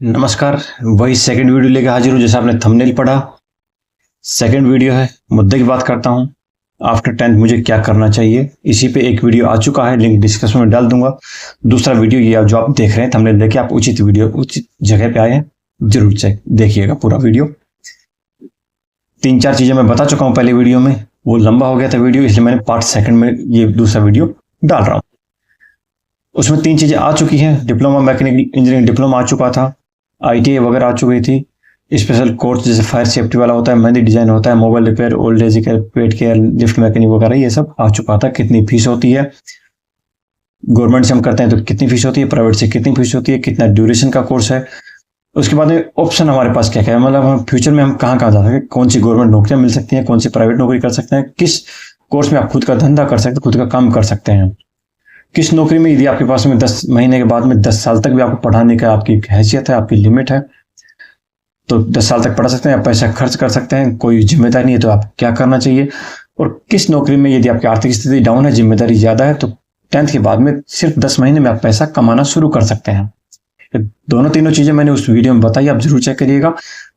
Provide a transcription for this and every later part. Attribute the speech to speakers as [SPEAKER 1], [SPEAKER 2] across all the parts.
[SPEAKER 1] नमस्कार। वही second video लेके हाजिर हूँ। जैसा आपने थंबनेल पढ़ा, सेकंड वीडियो है। मुद्दे की बात करता हूँ, आफ्टर 10th मुझे क्या करना चाहिए। इसी पे एक वीडियो आ चुका है, लिंक डिस्क्रिप्शन में डाल दूंगा। दूसरा वीडियो ये जो आप देख रहे हैं थंबनेल देख के आप उचित जगह पे आए हैं, जरूर चेक देखिएगा पूरा वीडियो। 3-4 चीजें मैं बता चुका हूँ पहले वीडियो में, वो लंबा हो गया था वीडियो, इसलिए मैंने पार्ट सेकंड में ये दूसरा वीडियो डाल रहा हूँ। उसमें 3 चीजें आ चुकी हैं। डिप्लोमा मैकेनिकल इंजीनियरिंग डिप्लोमा आ चुका था, ITI वगैरह आ चुकी थी। स्पेशल कोर्स जैसे फायर सेफ्टी वाला होता है, मेहंदी डिजाइन होता है, mobile repair, old age care, pet care, lift mechanic वगैरह, ये सब आ चुका था। कितनी फीस होती है, गवर्नमेंट से हम करते हैं तो कितनी फीस होती है, प्राइवेट से कितनी फीस होती है, कितना ड्यूरेशन का कोर्स है। उसके बाद में ऑप्शन हमारे पास क्या क्या है, मतलब हम फ्यूचर में हम कहाँ कहाँ जा सकते हैं, कौन सी गवर्नमेंट नौकरियां मिल सकती हैं, कौन सी प्राइवेट नौकरी कर सकते हैं, किस कोर्स में आप खुद का धंधा कर सकते हैं, खुद का काम कर सकते हैं, किस नौकरी में यदि आपके पास में 10 महीने के बाद में 10 साल तक भी आपको पढ़ाने का आपकी हैसियत है, आपकी लिमिट है, तो 10 साल तक पढ़ा सकते हैं, आप पैसा खर्च कर सकते हैं, कोई जिम्मेदारी नहीं है तो आप क्या करना चाहिए। और किस नौकरी में यदि आपकी आर्थिक स्थिति डाउन है, जिम्मेदारी ज्यादा है, तो 10th के बाद में सिर्फ 10 महीने में आप पैसा कमाना शुरू कर सकते हैं। ये दोनों तीनों चीजें मैंने उस वीडियो में बताई, आप जरूर चेक करिएगा।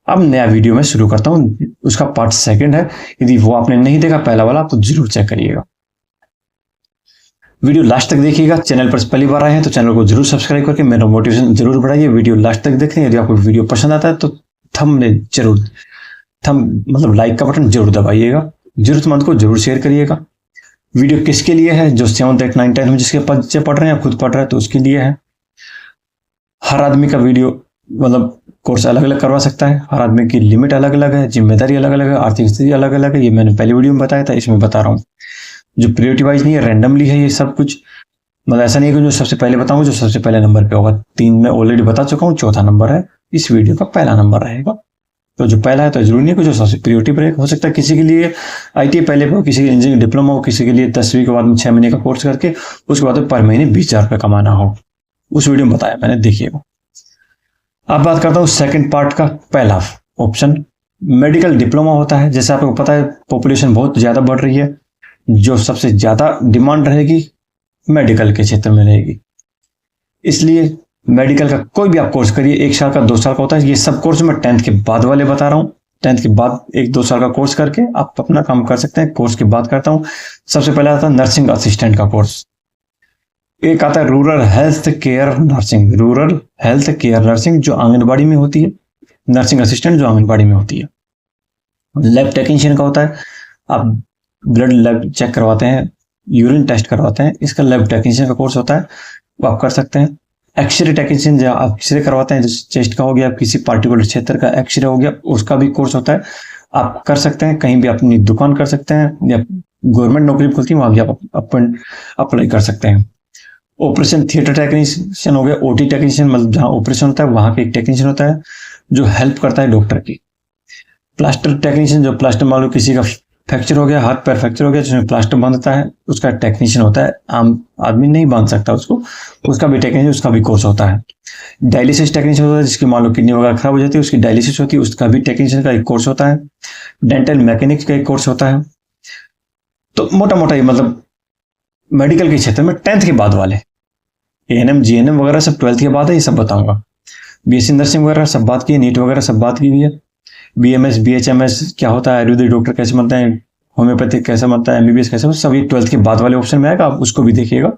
[SPEAKER 1] अब नया वीडियो में शुरू करता हूँ, उसका पार्ट सेकंड है। यदि वो आपने नहीं देखा पहला वाला, तो जरूर चेक करिएगा। वीडियो लास्ट तक देखिएगा। चैनल पर पहली बार आए हैं तो चैनल को जरूर सब्सक्राइब करके मेरा मोटिवेशन जरूर बढ़ाइए। वीडियो लास्ट तक देखें। यदि आपको वीडियो पसंद आता है तो थम मतलब लाइक का बटन जरूर दबाइएगा। जरूरतमंद को जरूर शेयर करिएगा। वीडियो किसके लिए है, जो 7th 8th 9th 10th में जिसके बच्चे पढ़ रहे हैं, खुद पढ़ रहे हैं, तो उसके लिए है। हर आदमी का वीडियो मतलब कोर्स अलग अलग करवा सकता है, हर आदमी की लिमिट अलग अलग है, जिम्मेदारी अलग अलग है, आर्थिक स्थिति अलग अलग है। ये मैंने पहली वीडियो में बताया था, इसमें बता रहा हूँ। जो प्रायोरिटी वाइज नहीं है, रैंडमली है ये सब कुछ। मतलब ऐसा नहीं है कि जो सबसे पहले बताऊंगा जो सबसे पहले नंबर पे होगा। 3 में ऑलरेडी बता चुका हूँ, चौथा नंबर है, इस वीडियो का पहला नंबर रहेगा। तो जो पहला है तो जरूरी नहीं है कि जो सबसे प्रायोरिटी पर हो सकता है किसी के लिए ITI पहले हो, किसी के इंजीनियरिंग डिप्लोमा हो, किसी के लिए 10वीं के बाद में 6 महीने का कोर्स करके उसके बाद पर महीने 20,000 रुपये कमाना हो। उस वीडियो में बताया मैंने, देखिएगा। अब बात करता हूँ सेकंड पार्ट का। पहला ऑप्शन मेडिकल डिप्लोमा होता है। जैसे आपको पता है पॉपुलेशन बहुत ज्यादा बढ़ रही है, जो सबसे ज्यादा डिमांड रहेगी मेडिकल के क्षेत्र में रहेगी। इसलिए मेडिकल का कोई भी आप कोर्स करिए, 1 साल का 2 साल का होता है। ये सब कोर्स मैं 10th के बाद वाले बता रहा हूँ। 10th के बाद 1-2 साल का कोर्स करके आप अपना काम कर सकते हैं। कोर्स की बात करता हूँ, सबसे पहले आता है नर्सिंग असिस्टेंट का कोर्स। एक आता है rural health care nursing. Rural health care nursing जो आंगनबाड़ी में होती है, नर्सिंग असिस्टेंट जो आंगनबाड़ी में होती है। लैब टेक्नीशियन का होता है, आप ब्लड लैब चेक करवाते हैं, यूरिन टेस्ट करवाते हैं, इसका लैब टेक्नीशियन का कोर्स होता है, वो आप कर सकते हैं। एक्सरे टेक्नीशियन जो आप एक्सरे करवाते हैं, जैसे चेस्ट का हो गया, किसी पार्टिकुलर क्षेत्र का एक्सरे हो गया, उसका भी कोर्स होता है, आप कर सकते हैं। कहीं भी अपनी दुकान कर सकते हैं, या गवर्नमेंट नौकरी खुलती है वहां भी आप अप्लाई कर सकते हैं। ऑपरेशन थिएटर टेक्नीशियन हो गया, OT टेक्नीशियन, मतलब जहां ऑपरेशन होता है वहां पे एक टेक्नीशियन होता है जो हेल्प करता है डॉक्टर की। प्लास्टर टेक्नीशियन, जो प्लास्टर मान लो किसी का फ्रैक्चर हो गया, हाथ पैर फ्रैक्चर हो गया, जिसमें प्लास्टर बांधता है, उसका टेक्नीशियन होता है। आम आदमी नहीं बांध सकता उसको, उसका भी टेक्नीशियन, उसका भी कोर्स होता है। डायलिसिस टेक्नीशियन होता है, जिसकी मान लो किडनी वगैरह खराब हो जाती है, उसकी डायलिसिस होती है, उसका भी टेक्नीशियन का एक कोर्स होता है। डेंटल मैकेनिक्स का एक कोर्स होता है। तो मोटा मोटा ये मतलब मेडिकल के क्षेत्र में 10th के बाद वाले, ANM GNM वगैरह सब 12th के बाद है, ये सब बताऊंगा। BSc नर्सिंग वगैरह सब बात की, नीट वगैरह सब बात की हुई है। BMS BHMS क्या होता है, आयुर्वेदिक डॉक्टर कैसे बनते हैं, होम्योपैथिक कैसे बनता है, MBBS कैसे, सब ये 12th के बाद वाले ऑप्शन में आएगा, आप उसको भी देखिएगा।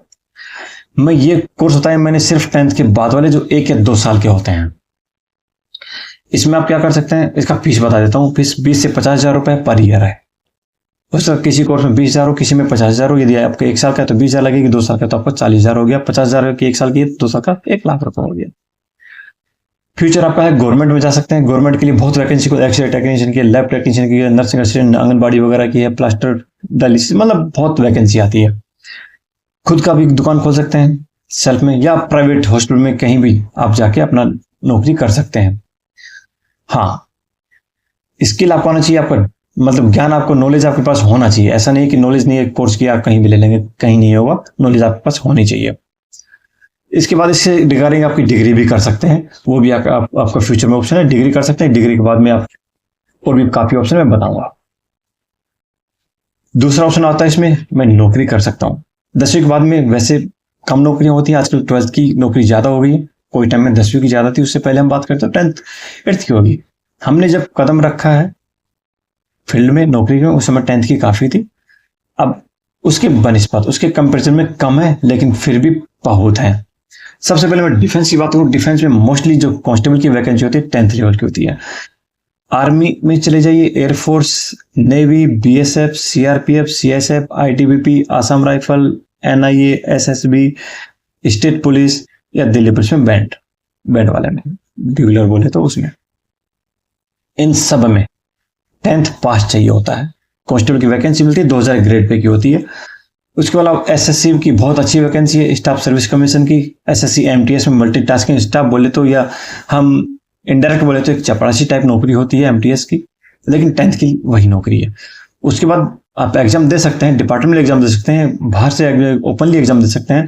[SPEAKER 1] मैं ये कोर्स होता है मैंने सिर्फ 10th के बाद वाले जो 1 या 2 साल के होते हैं। इसमें आप क्या कर सकते हैं, इसका फीस बता देता हूँ। फीस 20 से 50,000 रुपए पर ईयर है। उसका किसी कोर्स में 20,000 हो, किसी में 50,000 हो। यदि आपका 1 साल का है तो 20,000 लगेगी, 2 साल का तो आपका 40,000 हो गया। 50,000 की 1 साल की, 2 साल का 1 लाख रुपए हो गया। फ्यूचर आपका है, गवर्नमेंट में जा सकते हैं। गवर्नमेंट के लिए बहुत वैकेंसी को, एक्सरे टेक्नीशियन की, लैब टेक्नीशियन की, नर्सिंग असिस्टेंट, आंगनबाड़ी वगैरह की है, प्लास्टर डायलिसिस, मतलब बहुत वैकेंसी आती है। खुद का भी दुकान खोल सकते हैं सेल्फ में, या प्राइवेट हॉस्पिटल में कहीं भी आप जाके अपना नौकरी कर सकते हैं। हाँ, स्किल आपको आना चाहिए, आपका मतलब ज्ञान, आपको नॉलेज आपके पास होना चाहिए। ऐसा नहीं कि नॉलेज नहीं है, कोर्स किया कहीं भी ले लेंगे, कहीं नहीं होगा। नॉलेज आपके पास होनी चाहिए। इसके बाद इससे रिगार्डिंग आपकी डिग्री भी कर सकते हैं, वो भी आपका फ्यूचर में ऑप्शन है, डिग्री कर सकते हैं। डिग्री के बाद में आप और भी काफी ऑप्शन मैं बताऊंगा। दूसरा ऑप्शन आता है इसमें, मैं नौकरी कर सकता हूँ। 10वीं के बाद में वैसे कम नौकरियां होती हैं आजकल, 12th की नौकरी ज्यादा हो गई है। कोई टाइम में 10वीं की ज़्यादा थी, उससे पहले हम बात करते हैं 10th 8th की होगी। हमने जब कदम रखा है फील्ड में, नौकरी में, उस समय 10th की काफ़ी थी। अब उसके बनिस्बत उसके कंपेरिजन में कम है, लेकिन फिर भी बहुत है। सबसे पहले मैं डिफेंस की बात करूँ, डिफेंस में मोस्टली जो कांस्टेबल की वैकेंसी होती है 10th लेवल की होती है। आर्मी में चले जाइए, air force, navy, BSF, CRPF, CSF, ITBP, Assam rifle, NIA, SSB, state police या दिल्ली पुलिस में बैंड वाले में रेगुलर बोले तो उसमें, इन सब में 10th पास चाहिए होता है। कांस्टेबल की वैकेंसी मिलती है 2000 ग्रेड पे की होती है। उसके अलावा एसएससी की बहुत अच्छी वैकेंसी है, स्टाफ सर्विस कमीशन की। एसएससी एमटीएस में मल्टीटास्किंग स्टाफ बोले तो, या हम इनडायरेक्ट बोले तो एक चपरासी टाइप नौकरी होती है एमटीएस की, लेकिन 10th की वही नौकरी है। उसके बाद आप एग्जाम दे सकते हैं, डिपार्टमेंट एग्जाम दे सकते हैं, बाहर से ओपनली एग्जाम दे सकते हैं,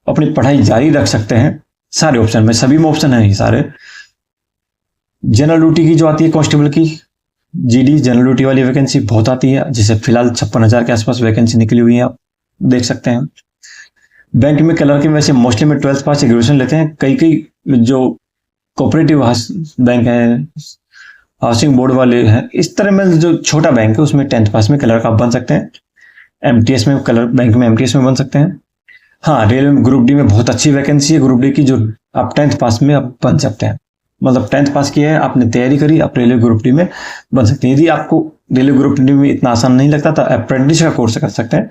[SPEAKER 1] अपनी पढ़ाई जारी रख सकते हैं। सारे ऑप्शन में, सभी में ऑप्शन है ये सारे। जनरल ड्यूटी की जो आती है कांस्टेबल की, जीडी जनरल ड्यूटी वाली वैकेंसी बहुत आती है, जिसे फिलहाल 56,000 के आसपास वैकेंसी निकली हुई है, आप देख सकते हैं। बैंक में क्लर्क में वैसे मोस्टली में 12th पास ग्रेजुएशन लेते हैं। कई जो कोऑपरेटिव बैंक है, हाउसिंग बोर्ड वाले हैं, इस तरह में जो छोटा बैंक है उसमें 10th पास में क्लर्क आप बन सकते हैं। एमटीएस में क्लर्क, बैंक में एमटीएस में बन सकते हैं। हाँ, रेलवे में ग्रुप डी में बहुत अच्छी वैकेंसी है ग्रुप डी की, जो आप 10th पास में आप बन सकते हैं। मतलब 10th पास किया है, आपने तैयारी करी, आप रेलवे ग्रुप डी में बन सकते हैं। यदि आपको रेलवे ग्रुप डी में इतना आसान नहीं लगता तो अप्रेंटिस का कोर्स कर सकते हैं।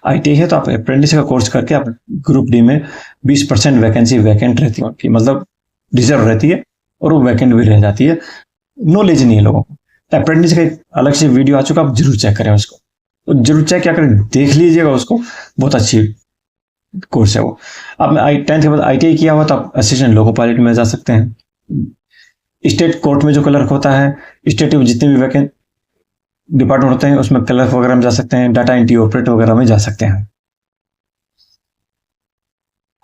[SPEAKER 1] आईटीआई है तो आप अप्रेंटिस का कोर्स करके आप ग्रुप डी में 20% वैकेंसी वैकेंट रहती है उनकी, मतलब रिजर्व रहती है, और वो वैकेंट भी रह जाती है। नॉलेज नहीं है लोगों को। अप्रेंटिस का एक अलग से वीडियो आ चुका, आप जरूर चेक करें उसको, तो जरूर चेक क्या करें, देख लीजिएगा उसको, बहुत अच्छी कोर्स है वो। आपने 10th के बाद आईटीआई किया हुआ तो आप असिस्टेंट लोको पायलट में जा सकते हैं। स्टेट कोर्ट में जो क्लर्क होता है, स्टेट में जितने भी वैकेंट डिपार्टमेंट होते हैं उसमें क्लर्क वगैरह में जा सकते हैं, डाटा एंट्री ऑपरेटर वगैरह में जा सकते हैं।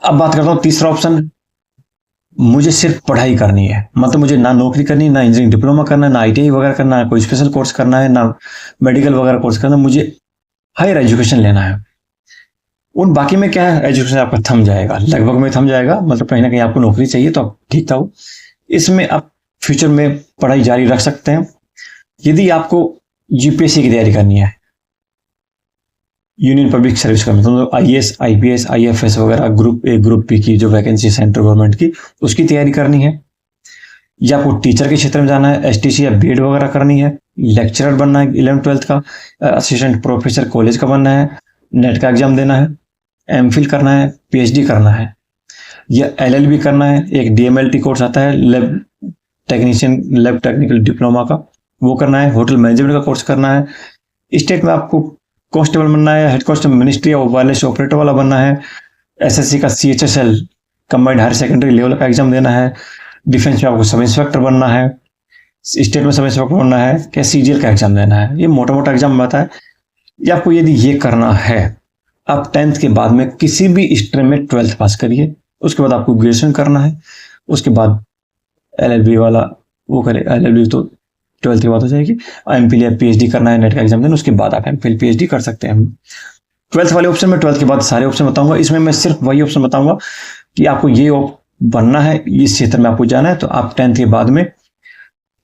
[SPEAKER 1] अब बात करता हूँ तीसरा ऑप्शन, मुझे सिर्फ पढ़ाई करनी है, मतलब मुझे ना नौकरी करनी, ना इंजीनियरिंग डिप्लोमा करना है, ना आईटीआई वगैरह करना है, कोई स्पेशल कोर्स करना है, ना मेडिकल वगैरह कोर्स करना है, मुझे हायर एजुकेशन लेना है। उन बाकी में क्या है, एजुकेशन आपका थम जाएगा, लगभग में थम जाएगा, मतलब कहीं ना कहीं आपको नौकरी चाहिए तो आप ठीक था वो। इसमें आप फ्यूचर में पढ़ाई जारी रख सकते हैं। यदि आपको यूपीएससी की तैयारी करनी है, यूनियन पब्लिक सर्विस का, मतलब आईएएस, आईपीएस, आईएफएस वगैरह, ग्रुप ए ग्रुप बी की जो वैकेंसी सेंट्रल गवर्नमेंट की, उसकी तैयारी करनी है, या आपको टीचर के क्षेत्र में जाना है, एसटीसी या बीएड वगैरह करनी है, लेक्चरर बनना है 11th-12th का, असिस्टेंट प्रोफेसर कॉलेज का बनना है, नेट का एग्जाम देना है, एमफिल करना है, पीएचडी करना है, या एलएलबी करना है। एक डीएमएलटी कोर्स आता है, lab technician, lab technical diploma का, वो करना है, होटल मैनेजमेंट का कोर्स करना है। स्टेट में आपको कांस्टेबल बनना है, हेड कांस्टेबल मिनिस्ट्री या वायरलेस ऑपरेटर वाला बनना है, एसएससी का CHSL combined higher secondary level का एग्जाम देना है, डिफेंस में आपको सब इंस्पेक्टर बनना है, स्टेट में सब इंस्पेक्टर बनना है, क्या सीजीएल का एग्जाम देना है। ये मोटा मोटा एग्जाम आता है। ये आपको यदि ये करना है, आप 10th के बाद में किसी भी स्ट्रीम में 12th पास करिए, उसके बाद आपको ग्रेजुएशन करना है, उसके बाद एलएलबी वाला वो करे, एलएलबी तो 12th के बाद हो जाएगी, एमफिल या पीएचडी करना है, नेट का एग्जाम देना, उसके बाद आप एमफिल पीएचडी कर सकते हैं। 12th वाले ऑप्शन में 12th के बाद सारे ऑप्शन बताऊंगा, इसमें मैं सिर्फ वही ऑप्शन बताऊंगा कि आपको ये बनना है, इस क्षेत्र में आपको जाना है, तो आप 10th के बाद में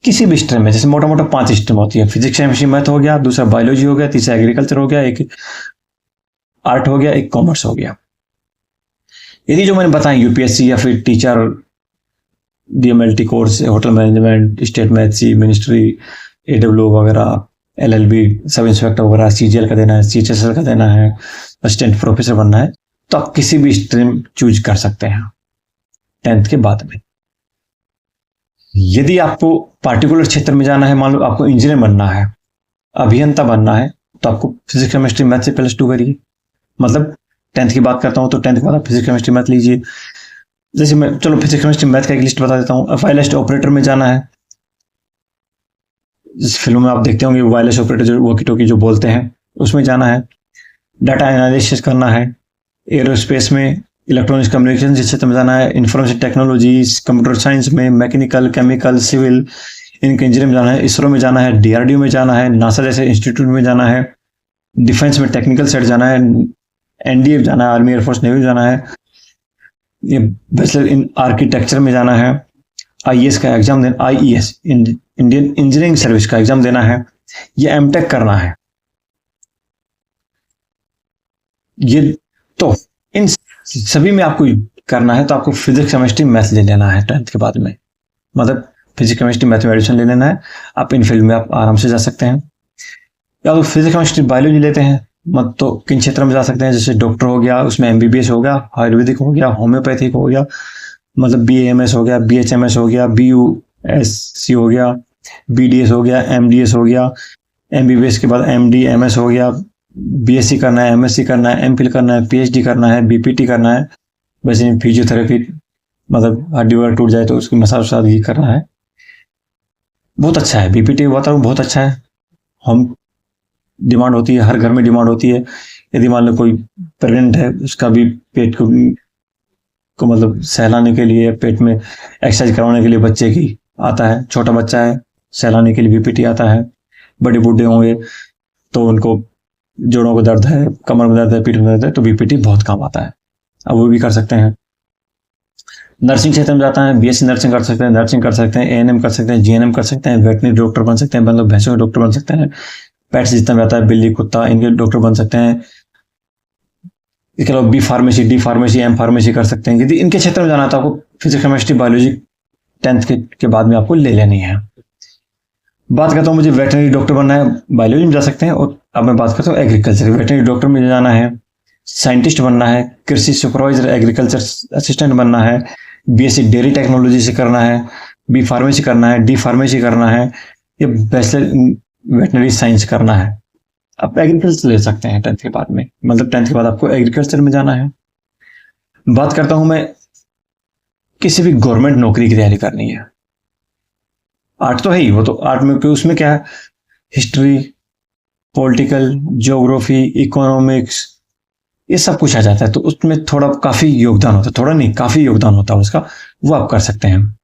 [SPEAKER 1] किसी भी स्ट्रीम में, जैसे मोटा मोटा 5 स्ट्रीम होती है, फिजिक्स केमिस्ट्री मैथ हो गया, दूसरा बायोलॉजी हो गया, तीसरा एग्रीकल्चर हो गया, एक आर्ट हो गया, एक कॉमर्स हो गया। यदि जो मैंने बताया यूपीएससी या फिर teacher, DMLT course, hotel management, state maths, ministry, AW वगैरह, एलएलबी, सब इंस्पेक्टर वगैरह, सीजीएल का देना है, सीएचएसएल का देना है, असिस्टेंट प्रोफेसर बनना है, तो आप किसी भी स्ट्रीम चूज कर सकते हैं 10th के बाद में। यदि आपको पार्टिकुलर क्षेत्र में जाना है, मान लो आपको इंजीनियर बनना है, अभियंता बनना है, तो आपको फिजिक्स केमिस्ट्री मैथ से +2 करिए। मतलब 10th की बात करता हूं तो 10th के बाद आप फिजिक्स केमिस्ट्री मैथ लीजिए। जैसे मैं, चलो फिजिक्स केमिस्ट्री मैथ का एक लिस्ट बता देता हूँ। वायरलेस ऑपरेटर में जाना है, जिस फिल्म में आप देखते होंगे वायरलेस ऑपरेटर जो वॉकी टॉकी जो बोलते हैं, उसमें जाना है। डाटा एनालिसिस करना है। एरोस्पेस में इलेक्ट्रॉनिक्स कम्युनिकेशन जिस क्षेत्र में जाना है। इंफॉर्मेशन टेक्नोलॉजी, कंप्यूटर साइंस में, मैकेनिकल, केमिकल, सिविल, इनके इंजीनियरिंग में जाना है। इसरो में जाना है, डीआरडीओ में जाना है, नासा जैसे इंस्टीट्यूट में जाना है। डिफेंस में टेक्निकल साइड जाना है, एनडीए जाना है, आर्मी एयरफोर्स नेवी जाना है। ये बैचलर इन आर्किटेक्चर में जाना है, आईएएस का एग्जाम देना, आईईएस इंडियन इंजीनियरिंग सर्विस का एग्जाम देना है, ये एमटेक करना है। ये तो इन सभी में आपको करना है तो आपको फिजिक्स केमिस्ट्री मैथ ले लेना है 10th के बाद में, मतलब फिजिक्स केमिस्ट्री मैथमेटिक्स ले लेना है। आप इन फील्ड में आप आराम से जा सकते हैं। या तो फिजिक्स केमिस्ट्री बायोलॉजी लेते हैं मत तो किन क्षेत्र में जा सकते हैं, जैसे डॉक्टर हो गया, उसमें एमबीबीएस हो गया, आयुर्वेदिक हो गया, होम्योपैथिक हो गया, मतलब बीएएमएस हो गया, बीएचएमएस हो गया, बीयूएससी हो गया, बीडीएस हो गया, एमडीएस हो गया, एमबीबीएस के बाद एमडी एमएस हो गया, बीएससी करना है, एमएससी करना है, एमफिल करना है, पीएचडी करना है, बीपीटी करना है, वैसे फिजियोथेरेपी मतलब हड्डी वगैरह टूट जाए तो उसकी मसाज वसाज भी करना है। बहुत अच्छा है बीपीटी, बताऊँ बहुत अच्छा है। हम डिमांड होती है, हर घर में डिमांड होती है। यदि मान लो कोई प्रेग्नेंट है, उसका भी पेट को मतलब सहलाने के लिए, पेट में एक्सरसाइज करवाने के लिए बच्चे की आता है, छोटा बच्चा है सहलाने के लिए बीपीटी आता है। बड़े बूढ़े होंगे तो उनको जोड़ों को दर्द है, कमर में दर्द है, पीठ में दर्द है तो बीपीटी बहुत काम आता है, अब वो भी कर सकते हैं। नर्सिंग क्षेत्र में जाता है, बीएससी नर्सिंग कर सकते हैं, नर्सिंग कर सकते हैं, एएनएम कर सकते हैं, जीएनएम कर सकते हैं, वेटनरी डॉक्टर बन सकते हैं, मतलब भैंसों के डॉक्टर बन सकते हैं, पेट्स जितना रहता है बिल्ली कुत्ता इनके डॉक्टर बन सकते हैं। इसके अलावा B pharmacy, D pharmacy, M pharmacy कर सकते हैं। यदि इनके क्षेत्र में जाना तो आपको फिजिक्स केमिस्ट्री बायोलॉजी 10th के बाद में आपको ले लेनी है। बात करता हूँ मुझे वेटनरी डॉक्टर बनना है, बायोलॉजी में जा सकते हैं। और अब मैं बात करता हूँ एग्रीकल्चर, वेटनरी डॉक्टर में जाना है, साइंटिस्ट बनना है, कृषि सुपरवाइजर, एग्रीकल्चर असिस्टेंट बनना है, बीएससी डेयरी टेक्नोलॉजी से करना है, बी फार्मेसी करना है, डी फार्मेसी करना है, या बैचलर वेटनरी साइंस करना है। आप एग्रीकल्चर ले सकते हैं 10th के बाद में, मतलब 10th के बाद आपको एग्रीकल्चर में जाना है। बात करता हूं मैं किसी भी गवर्नमेंट नौकरी की तैयारी करनी है, आर्ट तो है ही, वो तो आर्ट में उसमें क्या है, हिस्ट्री, पॉलिटिकल, ज्योग्राफी, इकोनॉमिक्स, ये सब कुछ आ जाता है, तो उसमें थोड़ा काफी योगदान होता है, थोड़ा नहीं काफी योगदान होता है उसका, वो आप कर सकते हैं।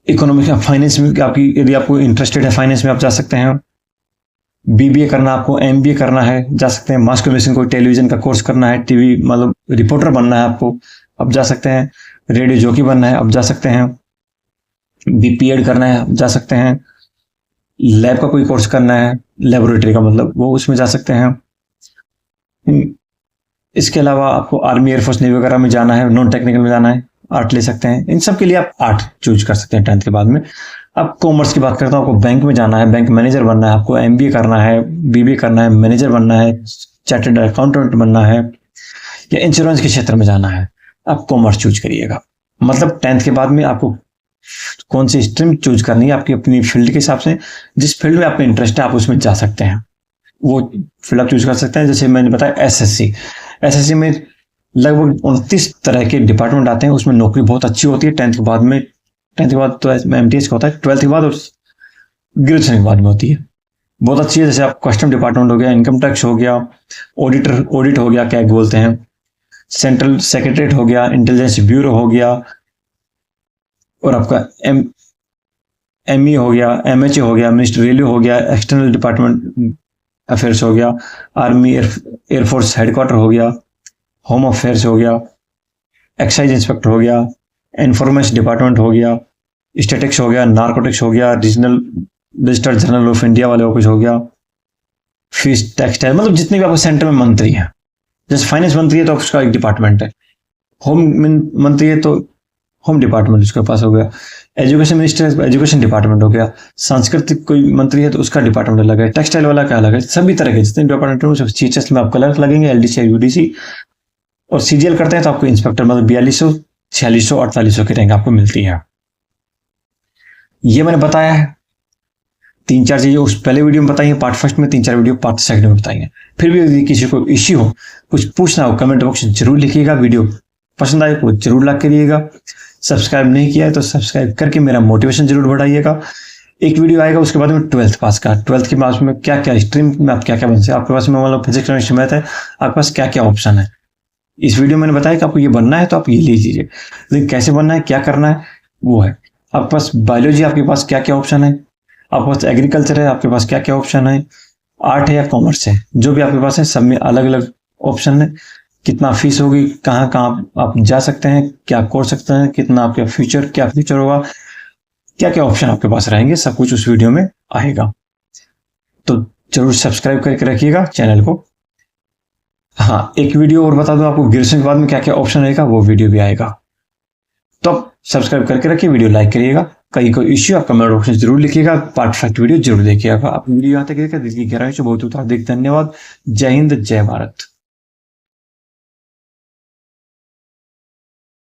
[SPEAKER 1] इकोनॉमिक्स या फाइनेंस में आपकी यदि आपको इंटरेस्टेड है फाइनेंस में आप जा सकते हैं। बीबीए करना आपको, एमबीए करना है, जा सकते हैं। मास कम्युनिकेशन को टेलीविजन का कोर्स करना है, टीवी मतलब रिपोर्टर बनना है आपको, अब जा सकते हैं। रेडियो जॉकी बनना है, अब जा सकते हैं। बीपीएड करना है, अब जा सकते हैं। लैब का कोई कोर्स करना है, लेबोरेटरी का मतलब, वो उसमें जा सकते हैं। इसके अलावा आपको आर्मी, एयरफोर्स, नेवी वगैरह में जाना है, नॉन टेक्निकल में जाना है, आर्ट ले सकते हैं। इन सब के लिए आप आर्ट चूज कर सकते हैं 10th के बाद में। अब कॉमर्स की बात करता हूँ, आपको बैंक में जाना है, बैंक मैनेजर बनना है, आपको एमबीए करना है, बीबीए करना है, मैनेजर बनना है, चार्टर्ड अकाउंटेंट बनना है, या इंश्योरेंस के क्षेत्र में जाना है, आप कॉमर्स चूज करिएगा। मतलब 10th के बाद में आपको कौन सी स्ट्रीम चूज करनी है, आपकी अपनी फील्ड के हिसाब से, जिस फील्ड में आपका इंटरेस्ट है आप उसमें जा सकते हैं, वो फील्ड आप चूज कर सकते हैं। जैसे मैंने बताया एसएससी में लगभग 29 तरह के डिपार्टमेंट आते हैं, उसमें नौकरी बहुत अच्छी होती है 10th के बाद में। 10th के बाद तो एमटीएस का होता है, 12th के बाद और ग्रेजुएशन के बाद में होती है, बहुत अच्छी है। जैसे आप कस्टम डिपार्टमेंट हो गया, इनकम टैक्स हो गया, ऑडिट हो गया, क्या बोलते हैं, सेंट्रल सेक्रेटरीट हो गया, इंटेलिजेंस ब्यूरो हो गया, और आपका एमई हो गया, एमएचए हो गया, मिनिस्ट्री रेलवे हो गया, एक्सटर्नल डिपार्टमेंट अफेयर्स हो गया, आर्मी एयरफोर्स हेडक्वार्टर हो गया, होम अफेयर्स हो गया, एक्साइज इंस्पेक्टर हो गया, इन्फॉर्मेशन डिपार्टमेंट हो गया, स्टैटिक्स हो गया, नार्कोटिक्स हो गया, regional registered journal of India वाले ऑफिस हो गया, फीस टेक्सटाइल, मतलब जितने भी आपको सेंटर में मंत्री हैं। जैसे फाइनेंस मंत्री है तो उसका एक डिपार्टमेंट है, होम मंत्री है तो होम डिपार्टमेंट उसके पास हो गया, एजुकेशन मिनिस्टर है तो एजुकेशन डिपार्टमेंट हो गया, सांस्कृतिक कोई मंत्री है तो उसका डिपार्टमेंट अलग है, टेक्सटाइल वाला का अलग है। सभी तरह के जितने डिपार्टमेंट हैं चीचेस में आपको अलग लगेंगे, एलडीसी, यूडीसी, और सीजीएल करते हैं तो आपको इंस्पेक्टर मतलब 4200, 4600, 4800 की रैंक आपको मिलती है। ये मैंने बताया है 3-4 चीजें उस पहले वीडियो में बताई है, पार्ट फर्स्ट में, 3-4 वीडियो पार्ट सेकंड में बताई है। फिर भी यदि किसी को इश्यू हो, कुछ पूछना हो, कमेंट बॉक्स में जरूर लिखिएगा। वीडियो पसंद आए तो जरूर लाइक करिएगा, सब्सक्राइब नहीं किया है तो सब्सक्राइब करके मेरा मोटिवेशन जरूर बढ़ाइएगा। एक वीडियो आएगा उसके बाद में 12th पास का, 12th के पास में क्या क्या स्ट्रीम में आप क्या क्या बन सकते हैं, आपके पास में मतलब फिजिक्स केमिस्ट्री मैथ है, आपके पास क्या क्या ऑप्शन है। इस वीडियो में मैंने बताया कि आपको ये बनना है तो आप ये ले लीजिए, लेकिन कैसे बनना है, क्या करना है, वो है आपके पास। बायोलॉजी आपके पास क्या क्या ऑप्शन है, आपके पास एग्रीकल्चर है, आपके पास क्या क्या ऑप्शन है, आर्ट है या कॉमर्स है, जो भी आपके पास है सब में अलग अलग ऑप्शन है। कितना फीस होगी, कहाँ कहाँ आप जा सकते हैं, क्या कोर्स सकते हैं, कितना आपका फ्यूचर, क्या फ्यूचर होगा, क्या क्या ऑप्शन आपके पास रहेंगे, सब कुछ उस वीडियो में आएगा। तो जरूर सब्सक्राइब करके रखिएगा चैनल को। हाँ, एक वीडियो और बता दूं आपको, ग्रेजुएशन के बाद में क्या क्या ऑप्शन रहेगा, वो वीडियो भी आएगा। तो आप सब्सक्राइब करके रखिए, वीडियो लाइक करिएगा। कहीं कोई इश्यू आप कमेंट बॉक्स में जरूर लिखिएगा, पार्ट फर्स्ट वीडियो जरूर देखिएगा। आप वीडियो यहाँ तक देखिए, दिल की गहराई से बहुत बहुत हार्दिक धन्यवाद। जय हिंद, जय भारत।